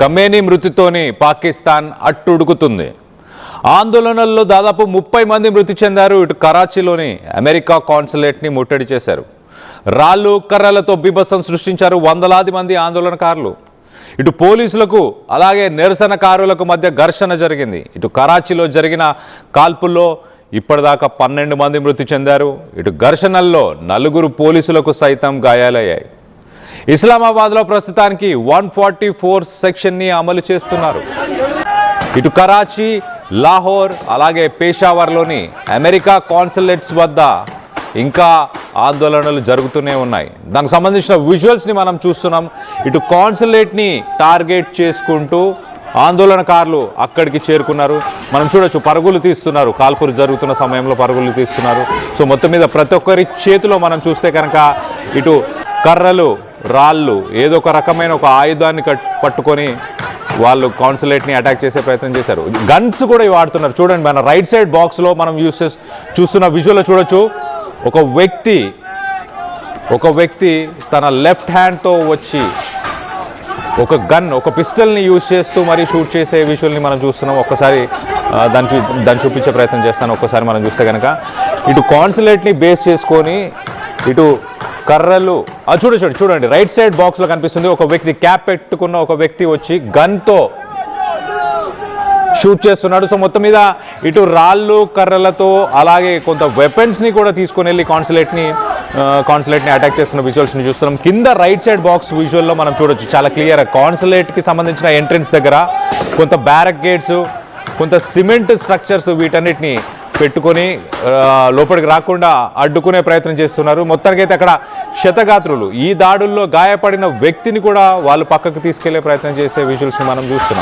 Khamenei మృతితోని Pakistan అట్టుడుకుతుంది. ఆందోళనల్లో దాదాపు 30 మంది మృతి చెందారు. ఇటు కరాచీలోని అమెరికా కాన్సులేట్ని ముట్టడి చేశారు. రాళ్ళు కర్రలతో బీభత్సం సృష్టించారు వందలాది మంది ఆందోళనకారులు. ఇటు పోలీసులకు అలాగే నిరసనకారులకు మధ్య ఘర్షణ జరిగింది. ఇటు కరాచీలో జరిగిన కాల్పుల్లో ఇప్పటిదాకా 12 మంది మృతి చెందారు. ఇటు ఘర్షణల్లో 4 పోలీసులకు సైతం గాయాలయ్యాయి. ఇస్లామాబాద్లో ప్రస్తుతానికి 144 సెక్షన్ని అమలు చేస్తున్నారు. ఇటు కరాచీ, లాహోర్ అలాగే పేషావర్లోని అమెరికా కాన్సులేట్స్ వద్ద ఇంకా ఆందోళనలు జరుగుతూనే ఉన్నాయి. దానికి సంబంధించిన విజువల్స్ని మనం చూస్తున్నాం. ఇటు కాన్సులేట్ని టార్గెట్ చేసుకుంటూ ఆందోళనకారులు అక్కడికి చేరుకున్నారు. మనం చూడొచ్చు, పరుగులు తీస్తున్నారు. కాల్పులు జరుగుతున్న సమయంలో పరుగులు తీస్తున్నారు. సో మొత్తం మీద ప్రతి ఒక్కరి చేతిలో మనం చూస్తే కనుక ఇటు కర్రలు, రాళ్ళు, ఏదో ఒక రకమైన ఒక ఆయుధాన్ని పట్టుకొని వాళ్ళు కాన్సులేట్ని అటాక్ చేసే ప్రయత్నం చేశారు. గన్స్ కూడా వాడుతున్నారు. చూడండి, మన రైట్ సైడ్ బాక్స్లో మనం చూస్తున్న విజువల్లో చూడొచ్చు, ఒక వ్యక్తి తన లెఫ్ట్ హ్యాండ్తో వచ్చి ఒక పిస్టల్ని యూజ్ చేస్తూ మరి షూట్ చేసే విజువల్ని మనం చూస్తున్నాం. ఒక్కసారి దాన్ని చూపించే ప్రయత్నం చేస్తాను. ఒక్కసారి మనం చూస్తే కనుక ఇటు కాన్సులేట్ని బేస్ చేసుకొని ఇటు కర్రలు చూడండి రైట్ సైడ్ బాక్స్లో కనిపిస్తుంది. ఒక వ్యక్తి, క్యాప్ పెట్టుకున్న ఒక వ్యక్తి వచ్చి గన్తో షూట్ చేస్తున్నాడు. సో మొత్తం మీద ఇటు రాళ్ళు కర్రలతో అలాగే కొంత వెపన్స్ని కూడా తీసుకొని వెళ్ళి కాన్సులేట్ని అటాక్ చేస్తున్న విజువల్స్ని చూస్తున్నాం. కింద రైట్ సైడ్ బాక్స్ విజువల్లో మనం చూడొచ్చు చాలా క్లియర్. కాన్సులేట్కి సంబంధించిన ఎంట్రన్స్ దగ్గర కొంత బ్యారకేడ్స్, కొంత సిమెంట్ స్ట్రక్చర్స్ వీటన్నిటిని పెట్టుకొని లోపలికి రాకుండా అడ్డుకునే ప్రయత్నం చేస్తున్నారు. మొత్తానికైతే అక్కడ క్షతగాత్రులు, ఈ దాడుల్లో గాయపడిన వ్యక్తిని కూడా వాళ్ళు పక్కకు తీసుకెళ్లే ప్రయత్నం చేసే విజువల్స్ని మనం చూస్తున్నాం.